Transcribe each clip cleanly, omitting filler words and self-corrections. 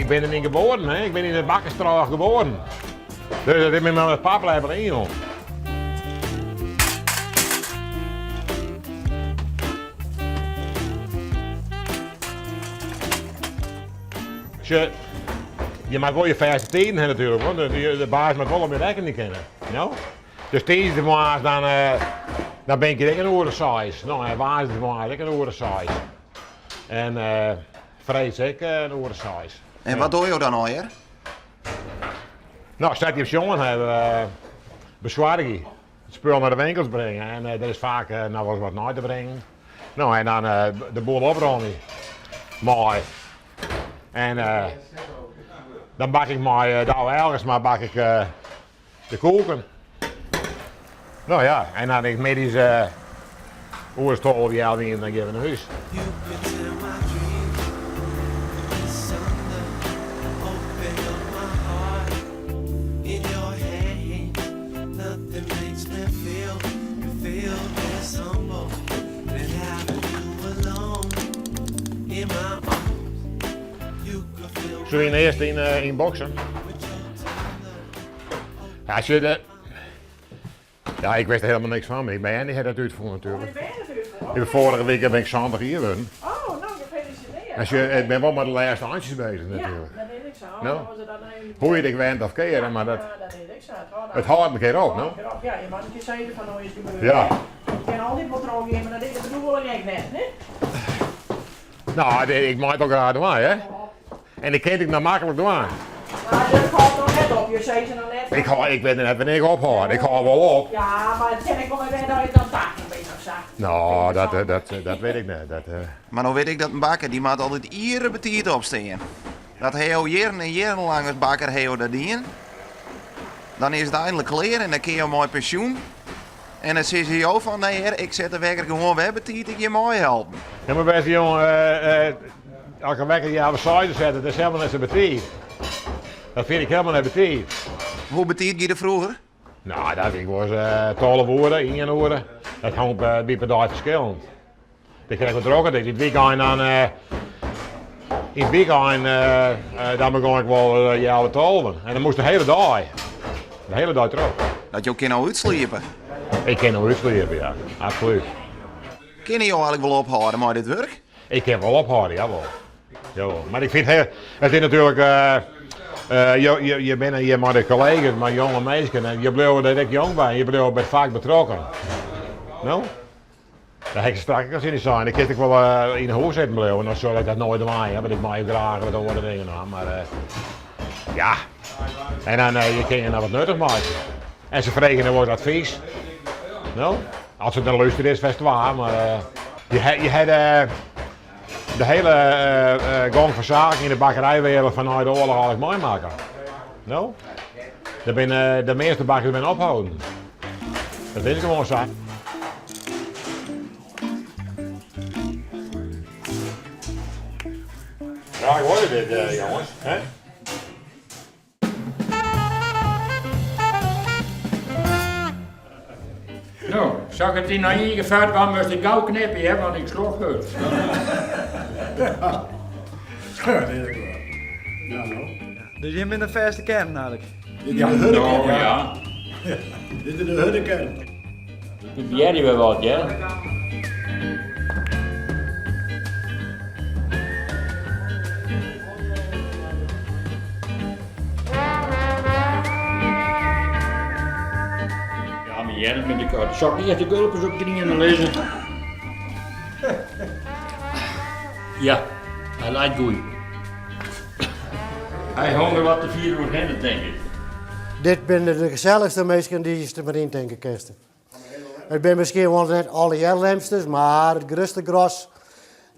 ik ben er niet geboren, hè. Ik ben in de Bakkerstraat geboren. Dus dat is met mijn pap blijven in, joh. Je mag wel je vaste tijden hebben natuurlijk, want de baas mag wel op je rekening kennen. No? Dus tijdens de maas dan ben ik een oren size. Nou, waar de maas ik een oren size. En vrees ik een oren size. En wat doe je dan alweer? Nou, staat je op jongen hebben bezwaringen. Het spul naar de winkels brengen en dat is vaak nou wel eens wat naar te brengen. Nou, en dan de boel opruimen. Mooi. En dan bak ik maar de oude ergens, maar bak ik de koken. Nou ja, en dan ik medisch oerstol die al in dan geven naar huis. Zullen we eerst in boksen? Ja, als je de... Ja, ik wist er helemaal niks van, maar ik ben niet het uitvoeren natuurlijk. Vorige week ben ik zondag hier geweest. Oh, nou, gefeliciteerd. Ik ben wel met de laatste handjes bezig natuurlijk. Ja, dat weet ik zo. Nou, hoe je het gewend of keren, maar dat... dat weet ik zo. Het houdt een keer op, nou. Ja, je mag een keer zeggen van hoe is het gebeurd. Ja. Je kan altijd wat erover geven, maar dat is de bedoeling echt net, hè? Nou, ik maak het ook graag doen, hè. En ik kan het nog makkelijk doen. Maar dat valt nog net op, je zei ze nog net. Ik weet net wanneer ik ophoud. Ik hou wel op. Ja, maar het ken ik wel even dat je dan 80 bent of zo. Nou, dat weet ik niet. Maar nou weet ik dat een bakker die maakt altijd iedere betiert opstaan. Dat hij al jaren en jaren lang als bakker heeft dat dien. Dan is het eindelijk klaar en dan kun je mooi pensioen. En dan zegt hij jou van, nee heer, ik zet de wekker gewoon weg, betiert ik je mooi helpen. Ja, maar beste jongen, elke wekker die aan de zijde zetten, dat is helemaal niet zo betiert. Dat vind ik helemaal niet betiert. Hoe betiert je er vroeger? Nou, dat ik was 12 uur, 1 uur. Dat hangt bij per dag verschillend. Dan krijg ik er ook altijd. In het weekend dan begon ik wel jouw 12. En dan moest de hele dag. De hele dag erop. Dat je ook kan uitsliepen. Ik kan nog uitsliepen, ja. Absoluut. Kun je jou eigenlijk wel ophouden met dit werk? Ik kan wel ophouden, jawel. Jawel. Maar ik vind het is natuurlijk... je bent hier met de collega's, met jonge meisjes en je blijft dat ik jong ben, je blijft vaak betrokken. Nou? Dat heb ik straks als in die zijn. Ik kan ik wel in huis zitten blijven, dan zal ik dat nooit doen, want ik mag je graag wat andere dingen aan. Maar ja, en dan je kan je nou wat nuttig maken. En ze vregen dan wordt advies. Nou? Als het dan luisteren is, best waar, maar je hebt de hele gang van zaken in de bakkerijwereld vanuit de oorlog al mooi maken. Nou? De meeste bakkers zijn ophouden. Dat is gewoon zo. Graag worden dit, jongens. Hè? Nou, zag het in naar hier vet kwam, moest ik gauw knippen, hè, want ik sloeg het. Ja, dat is wel. Ja, nou. Dus je bent een verste kern eigenlijk. Dit is de huddenkern. Nou, ja. Dit is de huddenkern. Ik ben jij weer wat, ja? Ja, maar jij met de kaart. Zal ik eerst de gulpjes op knieën lezen? Ja, hij lijkt goed. Hij honger wat te vieren voor hen, denk ik. Dit zijn de gezelligste mensen die je er maar in denken kersten. Het zijn misschien wel net alle jellemsters, maar het grootste gros,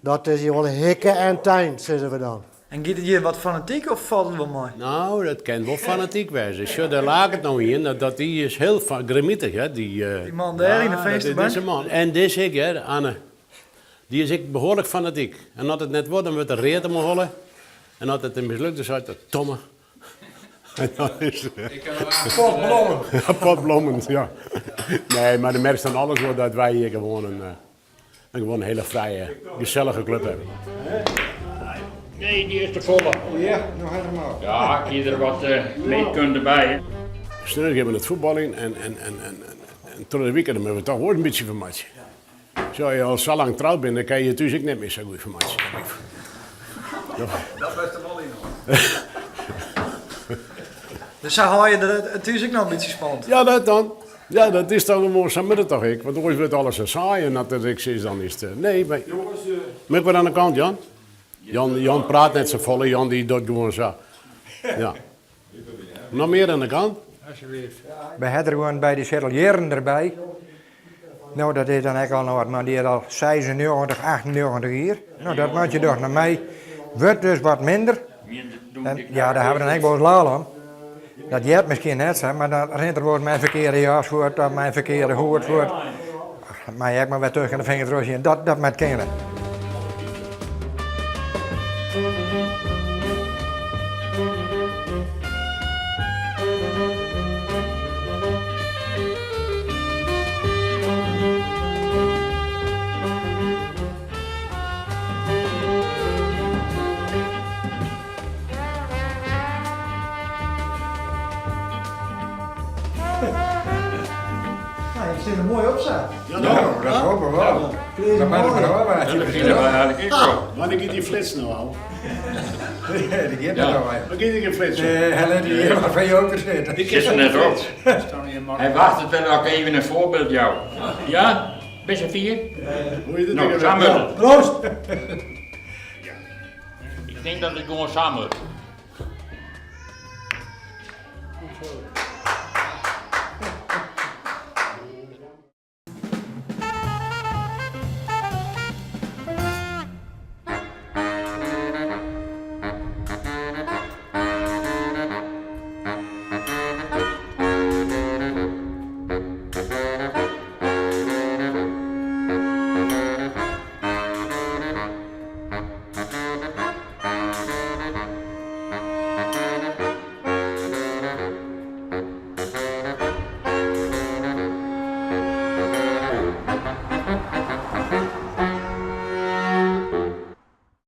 dat is gewoon hikken en tuin, zeggen we dan. En gaat het hier wat fanatiek of valt het wel mooi? Nou, dat kan wel fanatiek wezen. Zo, daar laat het nou in, die is heel grimmittig, hè. Die man daar in de vensterbank? Deze man. En deze ik, hè, Anne. Die is ik behoorlijk fanatiek. En als het net wordt, dan wordt er reten moet hollen. En als het een mislukt is, uit het tomme. En dat is... Potblommen. Ja, potblommen, ja. Nee, maar de merkt dan alles wordt dat wij hier gewoon een hele vrije, gezellige club hebben. Nee, die is te volle. Ja, nog helemaal. Ja, ieder wat meetkunde bij. Snel hebben we het voetbal in en tot de weekend hebben we toch ook een beetje informatie. Zo je al zo lang trouwd bent, dan kan je thuis ook niet meer zo goed informatie. Dat was er wel in. Dus zo haal je er natuurlijk nog een beetje spannend. Ja, dat dan. Ja, dat is dan gewoon zo met het toch ik. Want ooit wordt alles zo saai en dat ik zeg dan is het. Nee, maar. Met wat aan de kant, Jan? Jan praat net zo vol, Jan die doet gewoon zo. Ja. Nog meer aan de kant? We hadden gewoon bij de chatelieren erbij. Nou, dat is dan eigenlijk al nog wat, maar die had al 96, 98 hier. Nou, dat maakt je toch naar mij. Wordt dus wat minder. En, ja, daar hebben we dan eigenlijk wel slalom. Dat jet misschien net zo, maar dan rent er wordt mijn verkeerde jas voort, of mijn verkeerde hoed voort. Maar je maar weer terug in de vingertrosje en dat met kinderen. Nou, je zit er mooi op zo. Nou, dat hopen we wel. Dat maakt het wel Dat beginnen we eigenlijk ook zo. Wanneer gaat die flits nou al? Die geeft er wel bij. Wanneer gaat die flits? Helen, die heeft er van je ook gezeten. Die zit er net op. Hij wacht het wel ook even een voorbeeld jou. Ja? Best een 4? Hoe je dat Nou, tegen samen. Proost! Ik denk dat het gewoon samen.